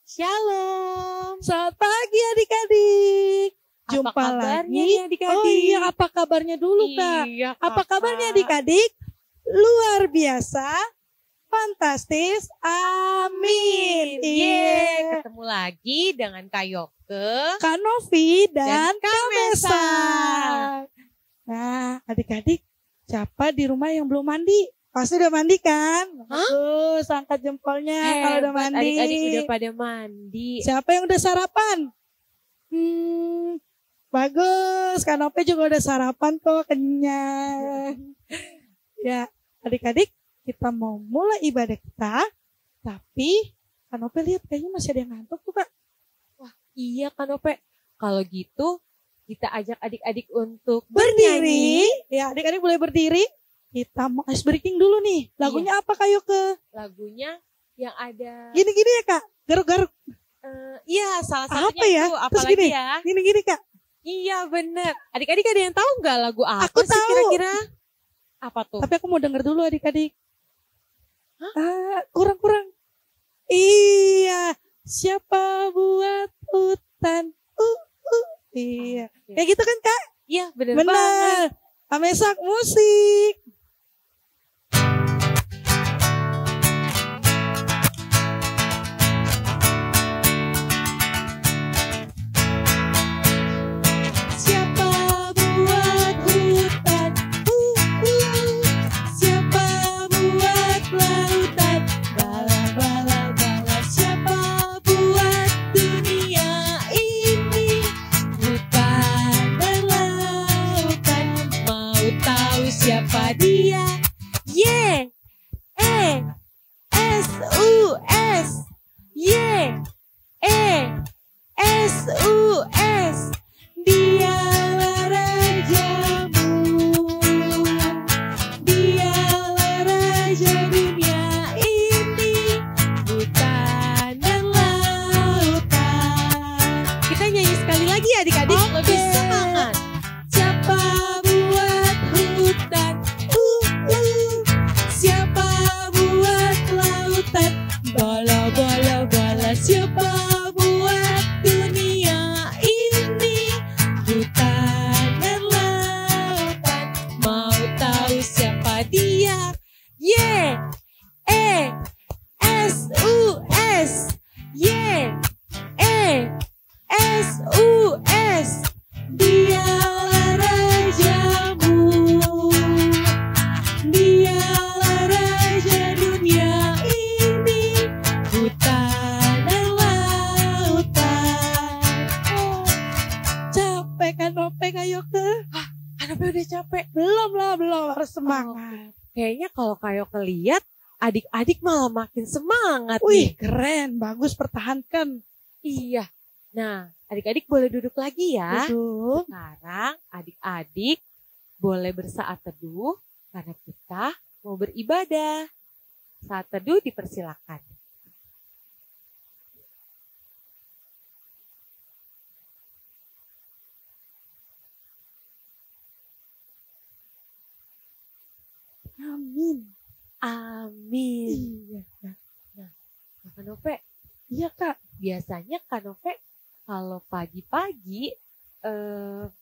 Shalom. Selamat pagi adik-adik. Jumpa lagi. Adik-adik? Oh iya, apa kabarnya dulu Kak? Iya, Apa Kakak. kabarnya adik-adik? Luar biasa, fantastis, amin. Iya. Ketemu lagi dengan Kak Yoke. Kak Novi dan Kak Kak Mesa. Mesa. Nah, adik-adik, siapa di rumah yang belum mandi? Pasti udah mandi kan? Bagus, angkat jempolnya kalau udah Hebat, mandi. adik-adik udah pada mandi. Siapa yang udah sarapan? Bagus, Kak Nope juga udah sarapan kok, kenyang. Ya, adik-adik, kita mau mulai ibadah kita. Tapi Kak Nope lihat kayaknya masih ada yang ngantuk tuh Kak. Wah, iya Kak Nope. Kalau gitu kita ajak adik-adik untuk Berdiri. bernyanyi. Ya, adik-adik boleh berdiri. Kita mau ice breaking dulu nih. Lagunya apa Kak Yoke? Lagunya yang ada Gini-gini ya Kak, garuk-garuk. iya, salah Apa satunya ya? itu Terus apalagi gini, ya. gini-gini Kak. Iya bener. Adik-adik ada yang tahu nggak lagu apa Aku sih tahu. kira-kira? Apa tuh? Tapi aku mau denger dulu adik-adik. Kurang-kurang. Iya, siapa buat hutan? Iya. Oke. Kayak gitu kan Kak? Iya bener banget. Benar. Amesak musik. Siapa buat hutan? Siapa buat lautan? Bala bala bala. Siapa buat dunia ini? Hutan dan lautan, mau tahu siapa dia? Y E S U S, Y E S U S. Dialah rajamu, dialah raja dunia ini, hutan dan lautan. Kita nyanyi sekali lagi adik-adik, lebih semangat. Siapa buat hutan? Siapa buat lautan? Bala bala bala. Siapa buat dunia ini? Hutan dan lautan, mau tahu siapa dia? Y E S U S, Y E S U S. Dialah rajamu, dialah raja dunia ini, hutan dan lautan. Capek kan Nope Kak Yoke? Kenapa udah capek? Belum lah, belum. Harus semangat. Kayaknya kalau kayak lihat adik-adik malah makin semangat Wih, nih. keren. Bagus, pertahankan. Iya. Nah, adik-adik boleh duduk lagi ya. Duduk. Sekarang adik-adik boleh bersaat teduh karena kita mau beribadah. Saat teduh dipersilakan. Amin. Amin. Iya Kak. Kak Nope, Iya Kak. biasanya Kak Nope kalau pagi-pagi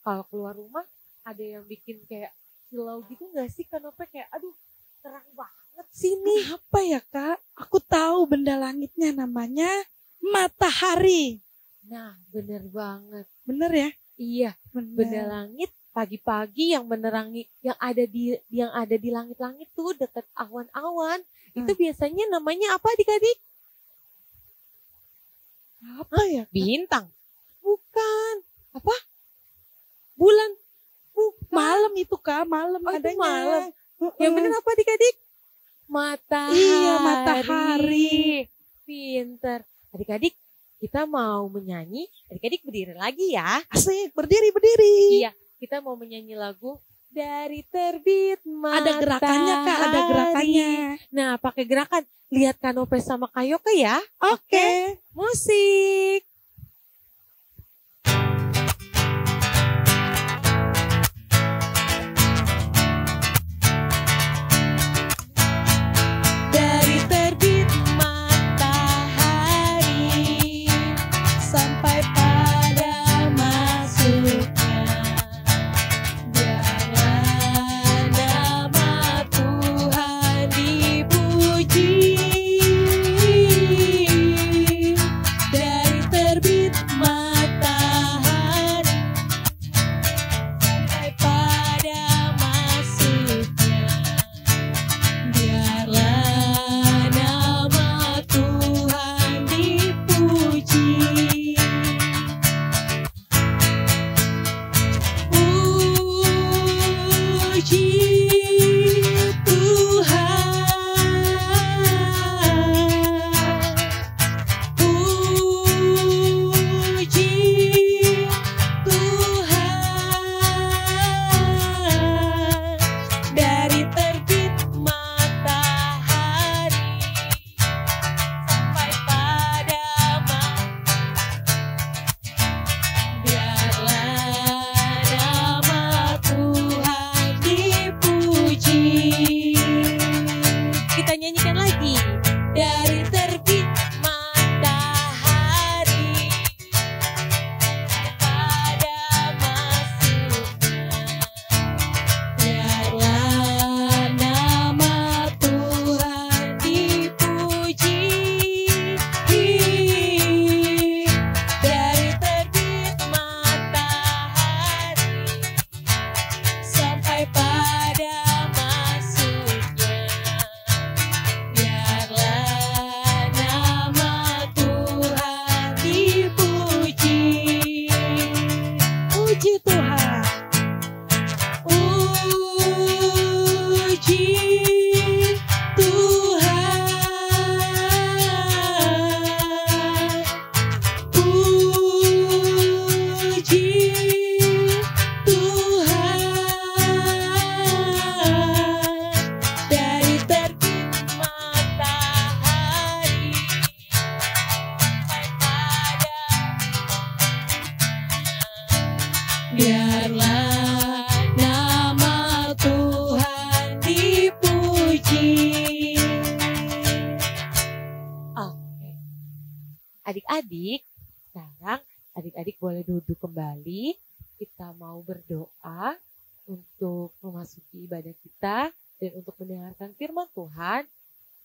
kalau keluar rumah ada yang bikin kayak silau gitu nggak sih Kak Nope? Kayak aduh terang banget sini. Apa ya Kak? Aku tahu benda langitnya namanya matahari. Nah bener banget. Bener ya? Iya, Bener. benda langit pagi-pagi yang menerangi yang ada di langit-langit tuh dekat awan-awan. Itu biasanya namanya apa adik-adik? Apa ya? Bintang. Bukan. Apa? Bulan. Bukan. Malam itu Kak, malam Oh, itu adanya. malam. Yang bener apa adik-adik? Matahari. Iya, matahari. Pinter. Adik-adik, kita mau menyanyi. Adik-adik berdiri lagi ya. Asik, berdiri. Iya, kita mau menyanyi lagu Dari Terbit Matahari. Ada gerakannya Kak, ada gerakannya. Nah, pakai gerakan. Lihat Kak Nope sama Kak Yoke ya. Oke. Musik. Dari terbit matahari Adik-adik, sekarang adik-adik boleh duduk kembali. Kita mau berdoa untuk memasuki ibadah kita dan untuk mendengarkan firman Tuhan.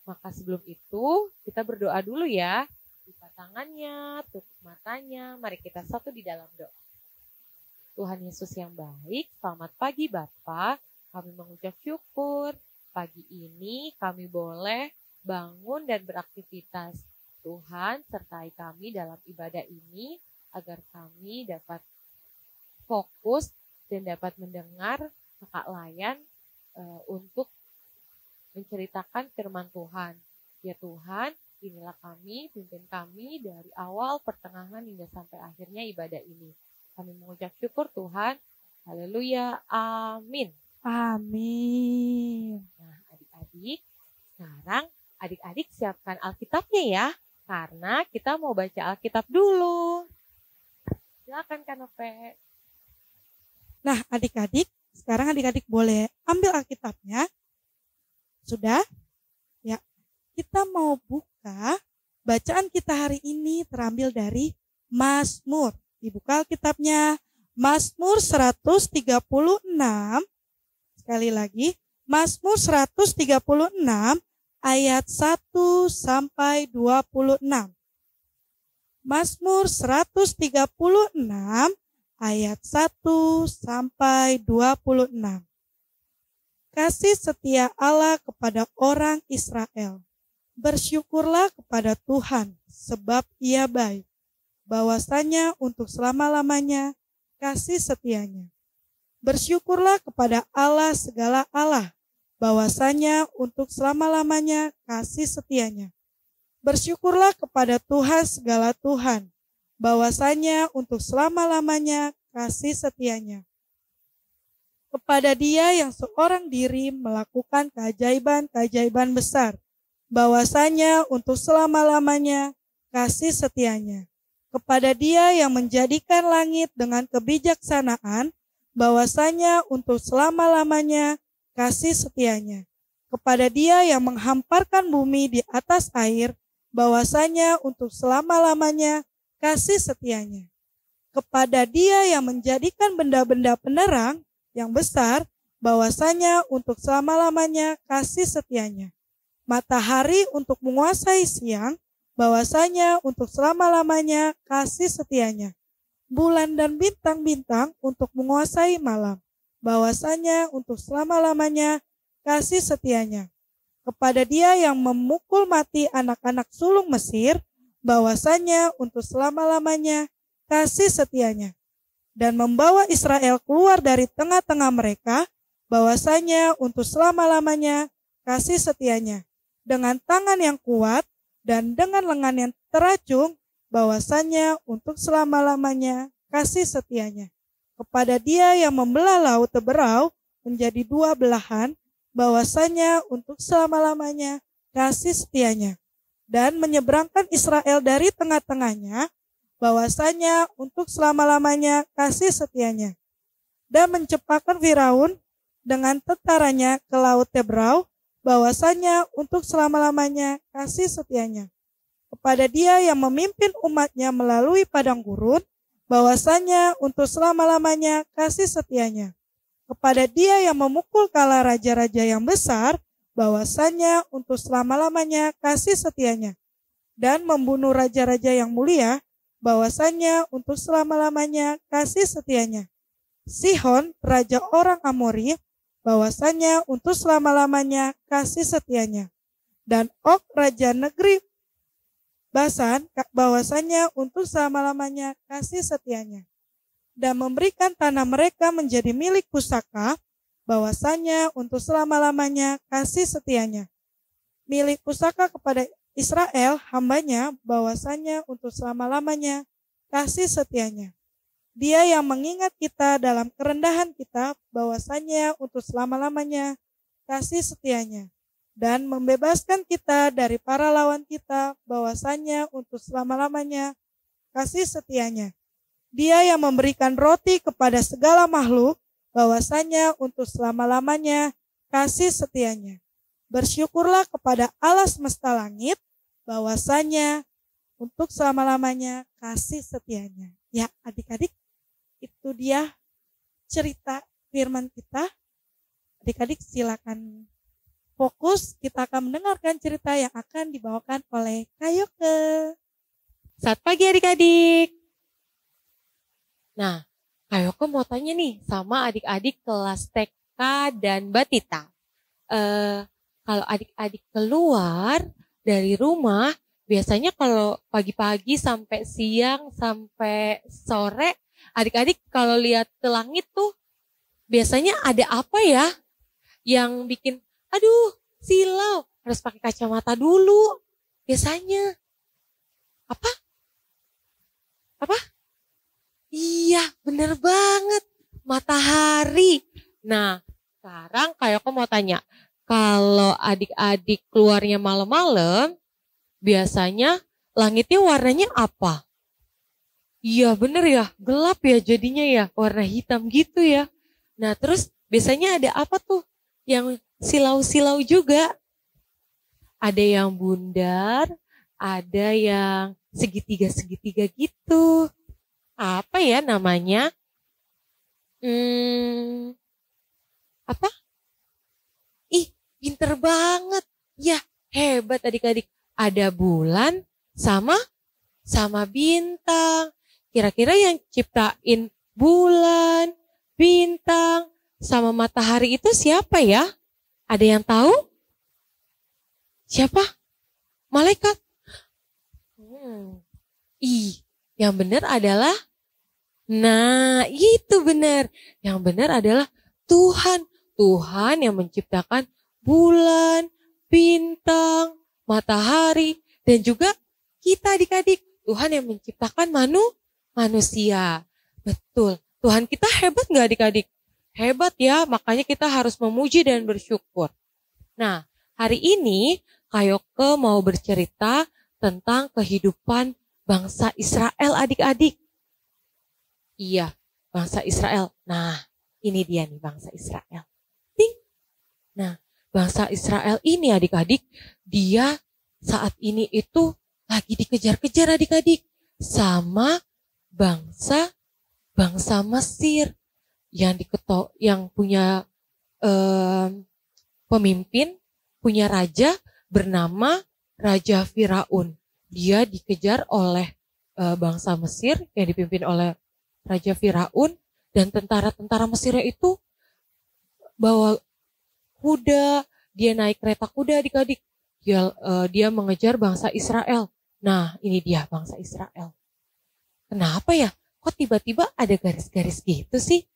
Maka sebelum itu kita berdoa dulu ya. Buka tangannya, tutup matanya. Mari kita satu di dalam doa. Tuhan Yesus yang baik, selamat pagi Bapa. Kami mengucap syukur. Pagi ini kami boleh bangun dan beraktivitas. Tuhan sertai kami dalam ibadah ini agar kami dapat fokus dan dapat mendengar Kakak Layan untuk menceritakan firman Tuhan. Ya Tuhan, inilah kami, pimpin kami dari awal, pertengahan hingga sampai akhirnya ibadah ini. Kami mengucap syukur Tuhan. Haleluya. Amin. Amin. Nah, adik-adik, sekarang adik-adik siapkan Alkitabnya ya. Karena kita mau baca Alkitab dulu. Silakan Kanope. Nah, adik-adik, sekarang adik-adik boleh ambil Alkitabnya. Sudah? Ya, kita mau buka bacaan kita hari ini terambil dari Mazmur. Dibuka Alkitabnya, Mazmur 136. Sekali lagi, Mazmur 136 ayat 1 sampai 26. Mazmur 136 ayat 1 sampai 26. Kasih setia Allah kepada orang Israel. Bersyukurlah kepada Tuhan sebab Ia baik. Bahwasanya untuk selama-lamanya kasih setianya. Bersyukurlah kepada Allah segala Allah. Bahwasanya untuk selama-lamanya kasih setianya. Bersyukurlah kepada Tuhan segala Tuhan, bahwasanya untuk selama-lamanya kasih setianya. Kepada Dia yang seorang diri melakukan keajaiban-keajaiban besar, bahwasanya untuk selama-lamanya kasih setianya. Kepada Dia yang menjadikan langit dengan kebijaksanaan, bahwasanya untuk selama-lamanya kasih setianya. Kepada Dia yang menghamparkan bumi di atas air, bahwasanya untuk selama-lamanya kasih setianya. Kepada Dia yang menjadikan benda-benda penerang yang besar, bahwasanya untuk selama-lamanya kasih setianya. Matahari untuk menguasai siang, bahwasanya untuk selama-lamanya kasih setianya. Bulan dan bintang-bintang untuk menguasai malam, bahwasanya untuk selama-lamanya kasih setianya. Kepada Dia yang memukul mati anak-anak sulung Mesir, bahwasanya untuk selama-lamanya kasih setianya. Dan membawa Israel keluar dari tengah-tengah mereka, bahwasanya untuk selama-lamanya kasih setianya. Dengan tangan yang kuat dan dengan lengan yang teracung, bahwasanya untuk selama-lamanya kasih setianya. Kepada Dia yang membelah laut Teberau menjadi dua belahan, bahwasanya untuk selama-lamanya kasih setianya. Dan menyeberangkan Israel dari tengah-tengahnya, bahwasanya untuk selama-lamanya kasih setianya. Dan mencepatkan Firaun dengan tentaranya ke laut Teberau, bahwasanya untuk selama-lamanya kasih setianya. Kepada Dia yang memimpin umatnya melalui padang gurun, bahwasanya untuk selama-lamanya kasih setianya. Kepada Dia yang memukul kala raja-raja yang besar, bahwasanya untuk selama-lamanya kasih setianya. Dan membunuh raja-raja yang mulia, bahwasanya untuk selama-lamanya kasih setianya. Sihon, raja orang Amori, bahwasanya untuk selama-lamanya kasih setianya. Dan Og, raja negeri Basan, bahwasanya untuk selama-lamanya kasih setianya. Dan memberikan tanah mereka menjadi milik pusaka, bahwasanya untuk selama-lamanya kasih setianya. Milik pusaka kepada Israel, hambanya, bahwasanya untuk selama-lamanya kasih setianya. Dia yang mengingat kita dalam kerendahan kita, bahwasanya untuk selama-lamanya kasih setianya. Dan membebaskan kita dari para lawan kita, bahwasanya untuk selama-lamanya kasih setianya. Dia yang memberikan roti kepada segala makhluk, bahwasanya untuk selama-lamanya kasih setianya. Bersyukurlah kepada Allah semesta langit, bahwasanya untuk selama-lamanya kasih setianya. Ya adik-adik, itu dia cerita firman kita. Adik-adik silakan fokus, kita akan mendengarkan cerita yang akan dibawakan oleh Kayoke. Selamat pagi adik-adik. Nah, Kayoke mau tanya nih sama adik-adik kelas TK dan Batita. Kalau adik-adik keluar dari rumah, biasanya kalau pagi-pagi sampai siang sampai sore, adik-adik kalau lihat ke langit tuh biasanya ada apa ya yang bikin, aduh silau, harus pakai kacamata dulu. Biasanya apa? Apa? Iya, bener banget. Matahari. Nah, sekarang kayak aku mau tanya, kalau adik-adik keluarnya malam-malam, biasanya langitnya warnanya apa? Iya bener ya, gelap ya jadinya ya, warna hitam gitu ya. Nah terus biasanya ada apa tuh yang silau-silau juga? Ada yang bundar, ada yang segitiga-segitiga gitu. Apa ya namanya? Apa? Ih, pinter banget. Ya, hebat adik-adik. Ada bulan sama bintang. Kira-kira yang ciptain bulan, bintang, sama matahari itu siapa ya? Ada yang tahu? Siapa? Malaikat. Yang benar adalah, nah itu benar. Yang benar adalah Tuhan. Tuhan yang menciptakan bulan, bintang, matahari, dan juga kita adik-adik. Tuhan yang menciptakan manusia. Betul. Tuhan kita hebat gak adik-adik? Hebat ya, makanya kita harus memuji dan bersyukur. Nah, hari ini Kayoke mau bercerita tentang kehidupan bangsa Israel adik-adik. Iya, bangsa Israel. Nah, ini dia nih bangsa Israel. Ting. Nah, bangsa Israel ini adik-adik, dia saat ini itu lagi dikejar-kejar adik-adik sama bangsa Mesir yang punya pemimpin, punya raja bernama Raja Firaun. Dia dikejar oleh bangsa Mesir yang dipimpin oleh Raja Firaun, dan tentara-tentara Mesirnya itu bawa kuda, dia naik kereta kuda adik-adik. Dia mengejar bangsa Israel. Nah, ini dia bangsa Israel. Kenapa ya? Kok tiba-tiba ada garis-garis gitu sih?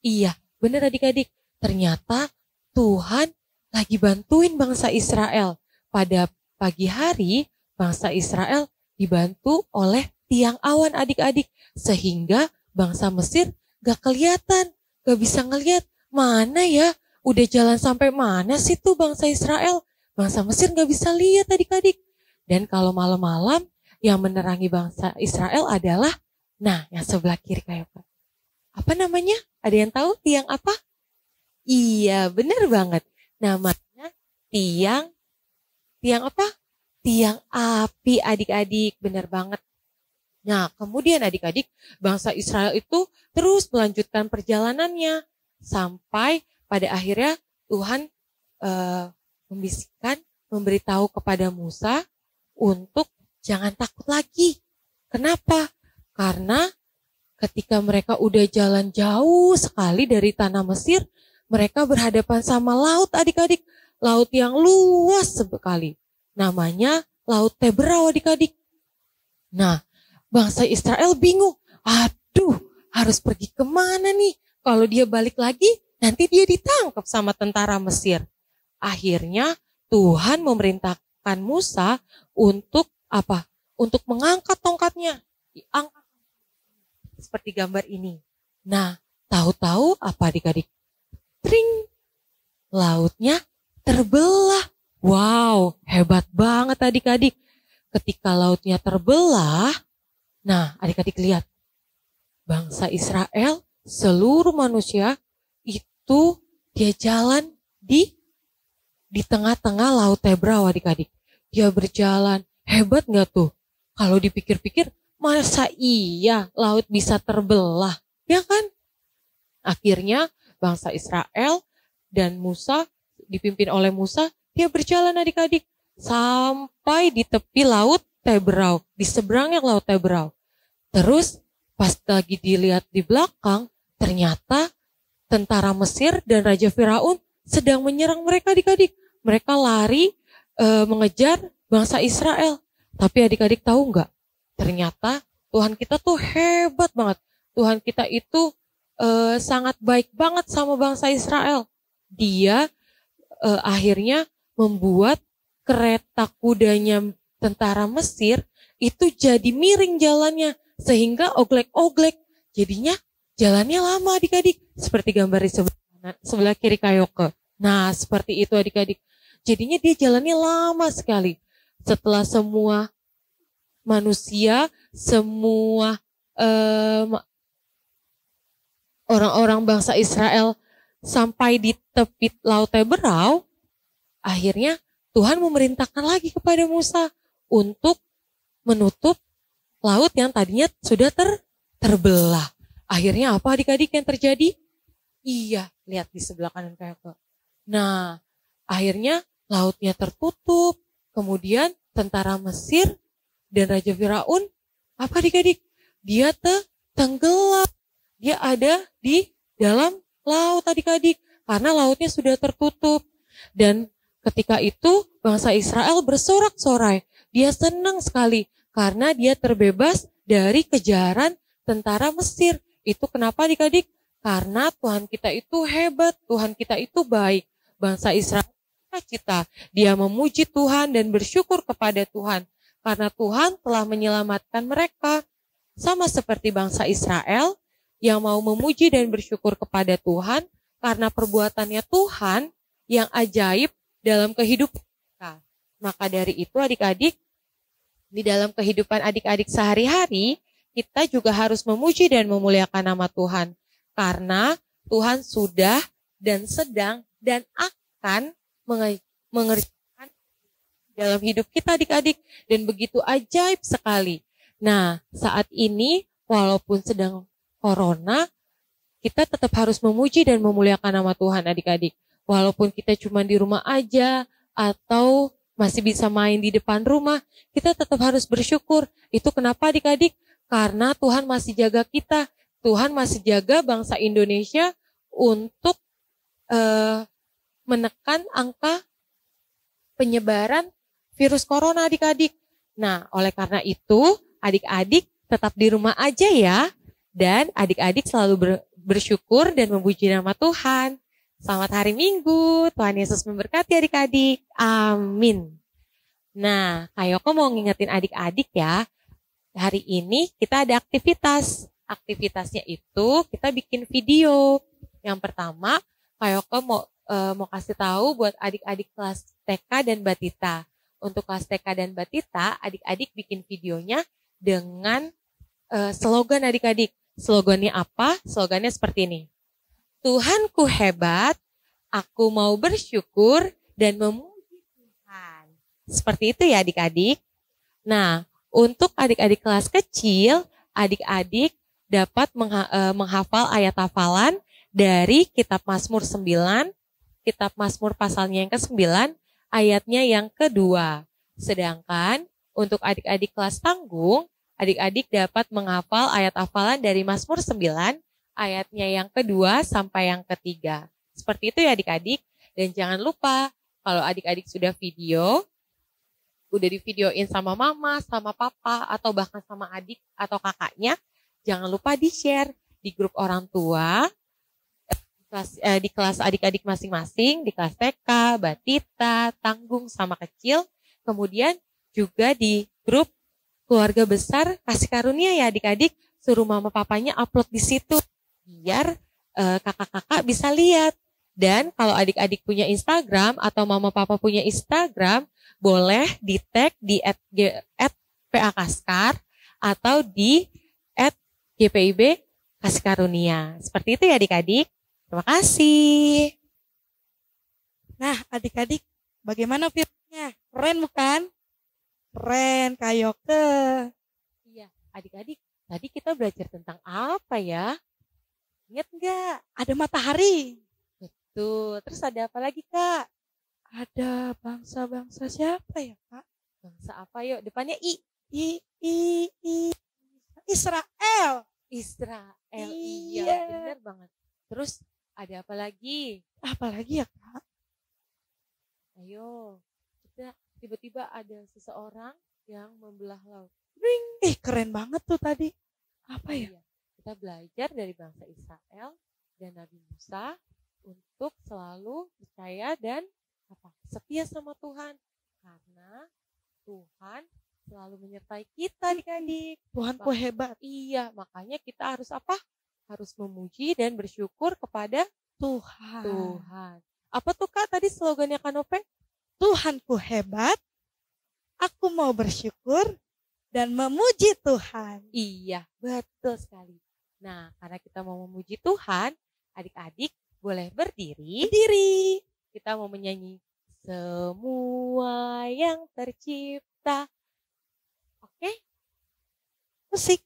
Iya, benar adik-adik. Ternyata Tuhan lagi bantuin bangsa Israel. Pada pagi hari, bangsa Israel dibantu oleh tiang awan adik-adik. Sehingga bangsa Mesir gak kelihatan, gak bisa ngelihat. Mana ya? Udah jalan sampai mana sih tuh bangsa Israel? Bangsa Mesir gak bisa lihat adik-adik. Dan kalau malam-malam yang menerangi bangsa Israel adalah, nah yang sebelah kiri kayak apa? Apa namanya? Ada yang tahu tiang apa? Iya benar banget. Namanya tiang apa? Tiang api adik-adik, benar banget. Nah kemudian adik-adik, bangsa Israel itu terus melanjutkan perjalanannya. Sampai pada akhirnya Tuhan membisikkan, memberitahu kepada Musa untuk jangan takut lagi. Kenapa? Karena ketika mereka udah jalan jauh sekali dari tanah Mesir, mereka berhadapan sama laut adik-adik. Laut yang luas sekali. Namanya Laut Teberau adik-adik. Nah, bangsa Israel bingung. Aduh, harus pergi kemana nih? Kalau dia balik lagi, nanti dia ditangkap sama tentara Mesir. Akhirnya Tuhan memerintahkan Musa untuk apa? Untuk mengangkat tongkatnya. Diangkat seperti gambar ini. Nah, tahu-tahu apa adik-adik? Tring, lautnya terbelah. Wow, hebat banget adik-adik. Ketika lautnya terbelah, nah adik-adik lihat. Bangsa Israel, seluruh manusia itu dia jalan di tengah-tengah Laut Teberau adik-adik. Dia berjalan, hebat gak tuh? Kalau dipikir-pikir, masa iya laut bisa terbelah? Ya kan? Akhirnya bangsa Israel dan Musa, dipimpin oleh Musa, dia berjalan adik-adik sampai di tepi laut Teberau, di seberangnya laut Teberau. Terus pas lagi dilihat di belakang, ternyata tentara Mesir dan Raja Firaun sedang menyerang mereka adik-adik. Mereka lari mengejar bangsa Israel. Tapi adik-adik tahu nggak? Ternyata Tuhan kita tuh hebat banget. Tuhan kita itu sangat baik banget sama bangsa Israel. Dia akhirnya membuat kereta kudanya tentara Mesir itu jadi miring jalannya. Sehingga oglek-oglek. Jadinya jalannya lama adik-adik. Seperti gambar di sebelah kiri Kayoke. Nah seperti itu adik-adik. Jadinya dia jalannya lama sekali. Setelah semua manusia, semua orang-orang bangsa Israel sampai di tepi laut Teberau, akhirnya Tuhan memerintahkan lagi kepada Musa untuk menutup laut yang tadinya sudah terbelah. Akhirnya apa adik-adik yang terjadi? Iya, lihat di sebelah kanan kakak. Nah, akhirnya lautnya tertutup. Kemudian tentara Mesir dan Raja Firaun, apa adik-adik? Dia tenggelam. Dia ada di dalam laut adik-adik. Karena lautnya sudah tertutup. Dan ketika itu bangsa Israel bersorak-sorai. Dia senang sekali karena dia terbebas dari kejaran tentara Mesir. Itu kenapa adik-adik? Karena Tuhan kita itu hebat, Tuhan kita itu baik. Bangsa Israel cita, dia memuji Tuhan dan bersyukur kepada Tuhan. Karena Tuhan telah menyelamatkan mereka. Sama seperti bangsa Israel yang mau memuji dan bersyukur kepada Tuhan karena perbuatannya Tuhan yang ajaib dalam kehidupan mereka. Maka dari itu adik-adik, di dalam kehidupan adik-adik sehari-hari, kita juga harus memuji dan memuliakan nama Tuhan. Karena Tuhan sudah dan sedang dan akan mengerjakan dalam hidup kita adik-adik. Dan begitu ajaib sekali. Nah, saat ini walaupun sedang corona, kita tetap harus memuji dan memuliakan nama Tuhan adik-adik. Walaupun kita cuma di rumah aja atau masih bisa main di depan rumah, kita tetap harus bersyukur. Itu kenapa adik-adik? Karena Tuhan masih jaga kita. Tuhan masih jaga bangsa Indonesia untuk menekan angka penyebaran virus corona adik-adik. Nah, oleh karena itu, adik-adik tetap di rumah aja ya. Dan adik-adik selalu bersyukur dan memuji nama Tuhan. Selamat hari Minggu, Tuhan Yesus memberkati adik-adik. Amin. Nah, Kayoko mau ngingetin adik-adik ya. Hari ini kita ada aktivitas. Aktivitasnya itu kita bikin video. Yang pertama, Kayoko mau kasih tahu buat adik-adik kelas TK dan Batita. Untuk kelas TK dan Batita, adik-adik bikin videonya dengan slogan adik-adik. Slogannya apa? Slogannya seperti ini. Tuhanku hebat, aku mau bersyukur dan memuji Tuhan. Seperti itu ya adik-adik. Nah, untuk adik-adik kelas kecil, adik-adik dapat menghafal ayat hafalan dari Kitab Mazmur 9, Kitab Mazmur pasalnya yang ke-9, ayatnya yang kedua. Sedangkan untuk adik-adik kelas tanggung, adik-adik dapat menghafal ayat hafalan dari Mazmur 9, ayatnya yang kedua sampai yang ketiga. Seperti itu ya adik-adik. Dan jangan lupa kalau adik-adik sudah video, udah di videoin sama mama, sama papa, atau bahkan sama adik atau kakaknya, jangan lupa di-share di grup orang tua, di kelas adik-adik masing-masing, di kelas TK, Batita, tanggung sama kecil, kemudian juga di grup keluarga besar kasih karunia ya adik-adik, suruh mama papanya upload di situ. Biar kakak-kakak bisa lihat. Dan kalau adik-adik punya Instagram atau mama papa punya Instagram, boleh di tag di @PAKaskar atau di @GPIB Kasih Karunia. Seperti itu ya adik-adik. Terima kasih. Nah, adik-adik, bagaimana filmnya? Keren bukan? Keren, Kak Yoke. Iya, adik-adik, tadi kita belajar tentang apa ya? Ingat nggak? Ada matahari. Tuh, terus ada apa lagi, Kak? Ada bangsa-bangsa siapa ya, Kak? Bangsa apa yuk? Depannya I. I Israel. Israel. Iya. Iya, benar banget. Terus ada apa lagi? Apa lagi ya, Kak? Ayo, kita tiba-tiba ada seseorang yang membelah laut. Keren banget tuh tadi. Apa ya? Iya, kita belajar dari bangsa Israel dan Nabi Musa untuk selalu percaya dan setia sama Tuhan. Karena Tuhan selalu menyertai kita adik-adik. Tuhanku hebat. Iya, makanya kita harus apa? Harus memuji dan bersyukur kepada Tuhan. Apa tuh Kak tadi slogannya Kanope? Tuhanku hebat, aku mau bersyukur dan memuji Tuhan. Iya, betul sekali. Nah, karena kita mau memuji Tuhan, adik-adik boleh berdiri. Kita mau menyanyi semua yang tercipta. Oke? Musik.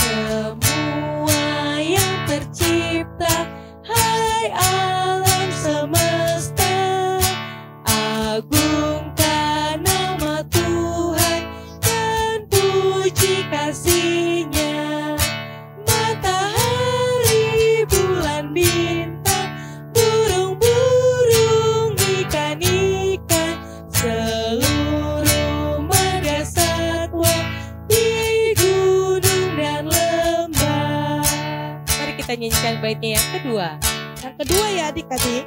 Semua yang tercipta, hai alam semesta, agungkan nama Tuhan dan puji kasih-Nya. Matahari, bulan, bintang, burung-burung, ikan-ikan, seluruh marga satwa di gunung dan lembah. Mari kita nyanyikan baitnya yang kedua. Yang kedua ya adik-adik.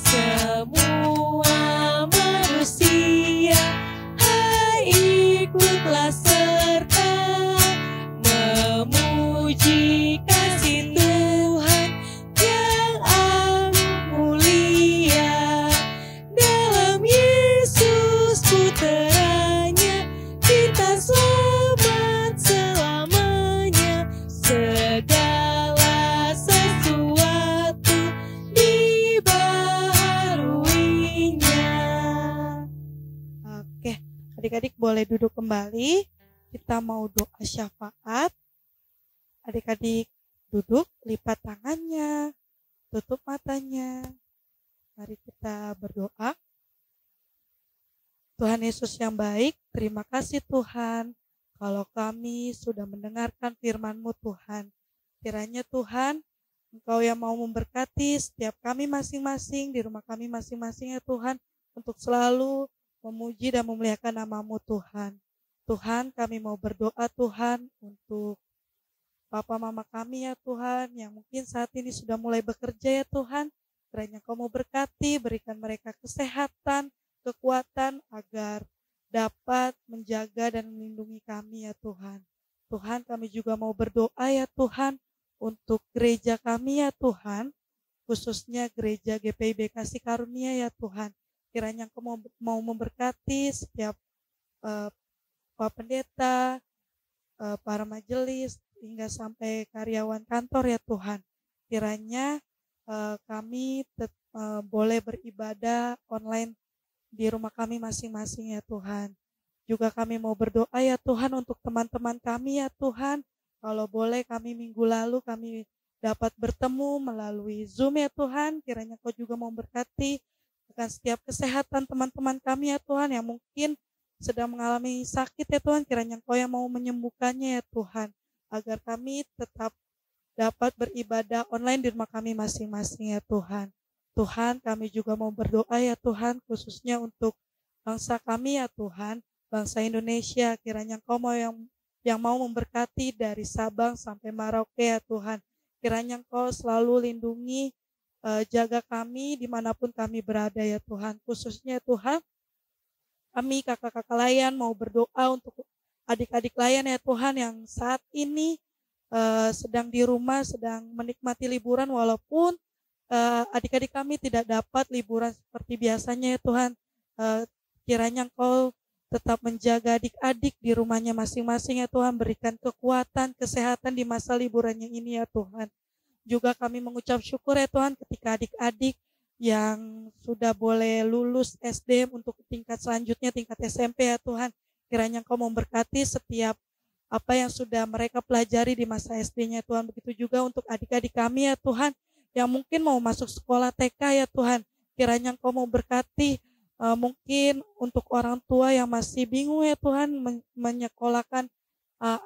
Semua manusia, hai ikutlah serta memuji kasih Tuhan yang agung mulia. Dalam Yesus putranya kita selamat selamanya. Segala sesuatu dibaharuinya. Oke, adik-adik boleh duduk kembali. Kita mau doa syafaat. Adik-adik duduk, lipat tangannya, tutup matanya. Mari kita berdoa. Tuhan Yesus yang baik, terima kasih Tuhan. Kalau kami sudah mendengarkan firman-Mu Tuhan. Kiranya Tuhan, Engkau yang mau memberkati setiap kami masing-masing, di rumah kami masing-masing ya Tuhan. Untuk selalu memuji dan memuliakan nama-Mu Tuhan. Tuhan, kami mau berdoa Tuhan untuk Papa Mama kami ya Tuhan, yang mungkin saat ini sudah mulai bekerja ya Tuhan. Kiranya Kau mau berkati, berikan mereka kesehatan, kekuatan agar dapat menjaga dan melindungi kami ya Tuhan. Tuhan, kami juga mau berdoa ya Tuhan untuk gereja kami ya Tuhan, khususnya gereja GPIB Kasih Karunia ya Tuhan. Kiranya Kau mau memberkati setiap Pak Pendeta, para majelis, hingga sampai karyawan kantor ya Tuhan. Kiranya kami boleh beribadah online di rumah kami masing-masing ya Tuhan. Juga kami mau berdoa ya Tuhan untuk teman-teman kami ya Tuhan. Kalau boleh kami minggu lalu kami dapat bertemu melalui Zoom ya Tuhan. Kiranya Kau juga mau berkati akan setiap kesehatan teman-teman kami ya Tuhan yang mungkin sedang mengalami sakit ya Tuhan. Kiranya Kau yang mau menyembuhkannya ya Tuhan. Agar kami tetap dapat beribadah online di rumah kami masing-masing ya Tuhan. Tuhan, kami juga mau berdoa ya Tuhan, khususnya untuk bangsa kami ya Tuhan, bangsa Indonesia. Kiranya Kau mau yang mau memberkati dari Sabang sampai Merauke ya Tuhan. Kiranya Kau selalu lindungi, jaga kami dimanapun kami berada ya Tuhan. Khususnya Tuhan, kami kakak-kakak layan mau berdoa untuk adik-adik layan ya Tuhan yang saat ini sedang di rumah, sedang menikmati liburan walaupun adik-adik kami tidak dapat liburan seperti biasanya ya Tuhan. Kiranya Engkau tetap menjaga adik-adik di rumahnya masing-masing ya Tuhan. Berikan kekuatan, kesehatan di masa liburannya ini ya Tuhan. Juga kami mengucap syukur ya Tuhan ketika adik-adik yang sudah boleh lulus SD untuk tingkat selanjutnya, tingkat SMP ya Tuhan. Kiranya Engkau memberkati setiap apa yang sudah mereka pelajari di masa SD-nya Tuhan. Begitu juga untuk adik-adik kami ya Tuhan yang mungkin mau masuk sekolah TK ya Tuhan. Kiranya Engkau mau berkati mungkin untuk orang tua yang masih bingung ya Tuhan menyekolahkan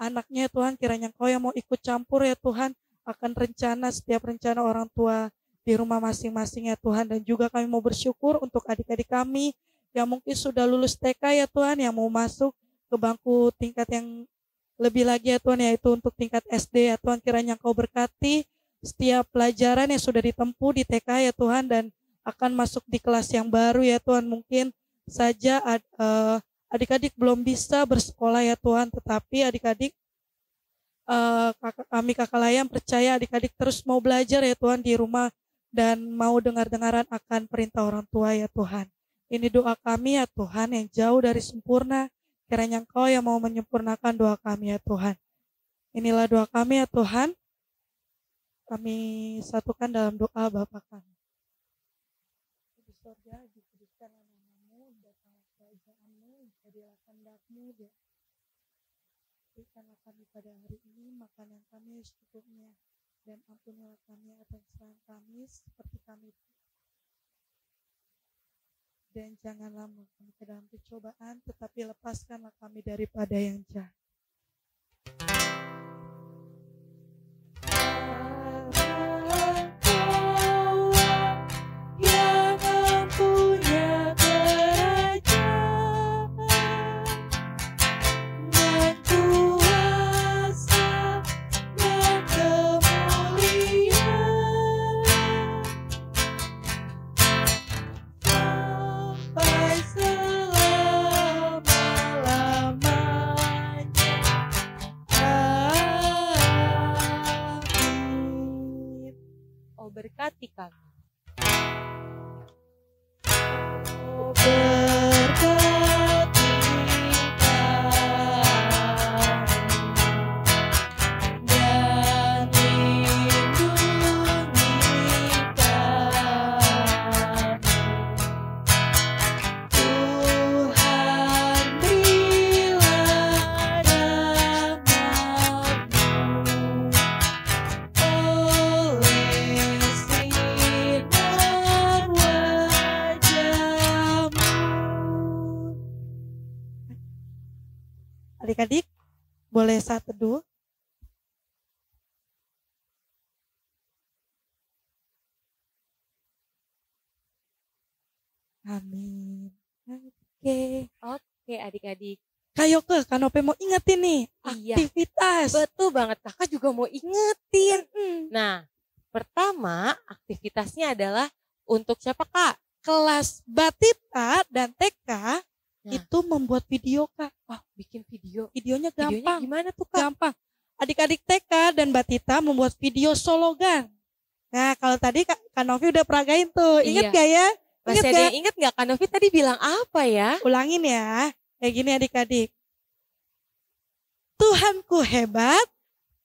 anaknya ya Tuhan. Kiranya Engkau yang mau ikut campur ya Tuhan akan setiap rencana orang tua di rumah masing-masing ya Tuhan. Dan juga kami mau bersyukur untuk adik-adik kami yang mungkin sudah lulus TK ya Tuhan, yang mau masuk ke bangku tingkat yang lebih lagi ya Tuhan, yaitu untuk tingkat SD ya Tuhan. Kiranya Engkau berkati setiap pelajaran yang sudah ditempuh di TK ya Tuhan, dan akan masuk di kelas yang baru ya Tuhan. Mungkin saja adik-adik belum bisa bersekolah ya Tuhan, tetapi adik-adik kakak Layam percaya adik-adik terus mau belajar ya Tuhan di rumah dan mau dengar-dengaran akan perintah orang tua ya Tuhan. Ini doa kami ya Tuhan yang jauh dari sempurna. Kiranya Engkau yang mau menyempurnakan doa kami ya Tuhan. Inilah doa kami ya Tuhan. Kami satukan dalam doa Bapa kami. Di surga, dikuduskanlah namamu, datanglah kerajaanmu, jadilah kehendak-Mu. Berikanlah kami pada hari ini makanan kami secukupnya, dan ampunilah kami atas kesalahan kami seperti kami. Dan janganlah kami ke dalam pencobaan, tetapi lepaskanlah kami daripada yang jahat. Berkati kami. Adik-adik, boleh saat teduh? Amin. Oke adik-adik. Kayoke, Kanope mau ingetin nih, Iya, aktivitas. betul banget. Kakak juga mau ingetin. Nah, pertama aktivitasnya adalah untuk siapa Kak? Kelas Batita dan TK itu membuat video Kak. Wah, bikin video. Videonya Videonya gampang. gimana tuh Kak? Gampang. Adik-adik TK dan Batita membuat video slogan. Nah, kalau tadi Kak Novi udah peragain tuh. Ingat Iya. gak ya? Masih ada yang inget gak Kak Novi tadi bilang apa ya? Ulangin ya. Kayak gini adik-adik. Tuhanku hebat,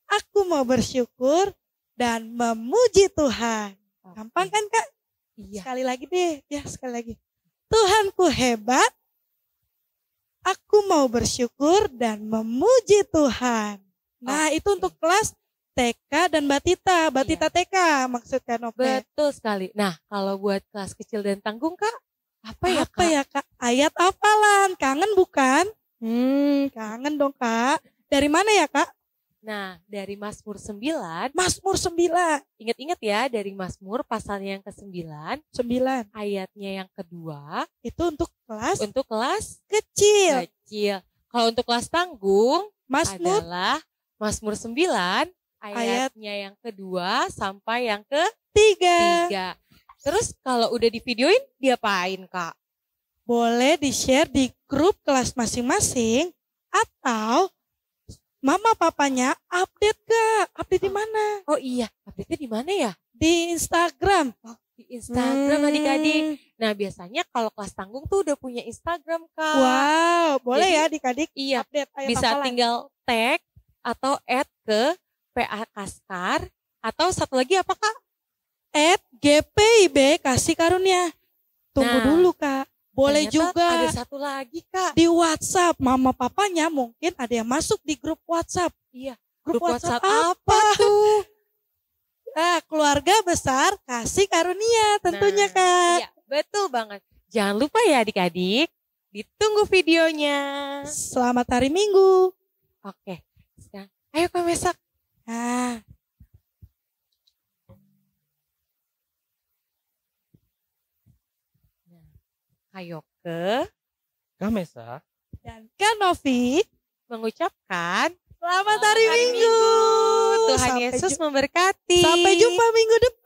aku mau bersyukur dan memuji Tuhan. Gampang kan Kak? Iya. Sekali lagi deh, ya sekali lagi. Tuhanku hebat, aku mau bersyukur dan memuji Tuhan. Nah itu untuk kelas TK dan Batita TK maksudnya Nope. Betul sekali. Nah kalau buat kelas kecil dan tanggung Kak, apa ya Kak? Ayat hafalan, kangen bukan? Kangen dong Kak. Dari mana ya Kak? Nah dari Mazmur 9. Mazmur 9. Ingat-ingat ya dari Mazmur pasalnya yang ke-9. 9. Ayatnya yang kedua. Itu untuk kelas kecil. Kalau untuk kelas tanggung Mazmur adalah Mazmur 9 ayatnya yang kedua sampai yang ketiga. Terus kalau udah di videoin diapain Kak? Boleh di-share di grup kelas masing-masing atau mama papanya update Kak. Update di mana? Oh iya, update-nya di mana ya? Di Instagram. Oh, di di Instagram adik-adik. Hmm. Nah biasanya kalau kelas tanggung tuh udah punya Instagram Kak. Wow, boleh Jadi, ya adik-adik iya, update ayo bisa hafalan. tinggal tag atau add ke PA Kaskar. Atau satu lagi apa Kak? @GPIB Kasih Karunia. Tunggu Nah, dulu Kak. Boleh Ternyata juga ada satu lagi Kak. di WhatsApp. Mama papanya mungkin ada yang masuk di grup WhatsApp. Iya. Grup WhatsApp apa tuh? Nah, keluarga besar Kasih Karunia tentunya Nah, Kak. Iya, betul banget. Jangan lupa ya adik-adik, ditunggu videonya. Selamat hari Minggu. Oke, sekarang ayo Kak Mesak. Nah, Kayoke Kamesa. dan Kak Novi, mengucapkan selamat hari Minggu. Tuhan Sampai Yesus ju- memberkati. Sampai jumpa minggu depan.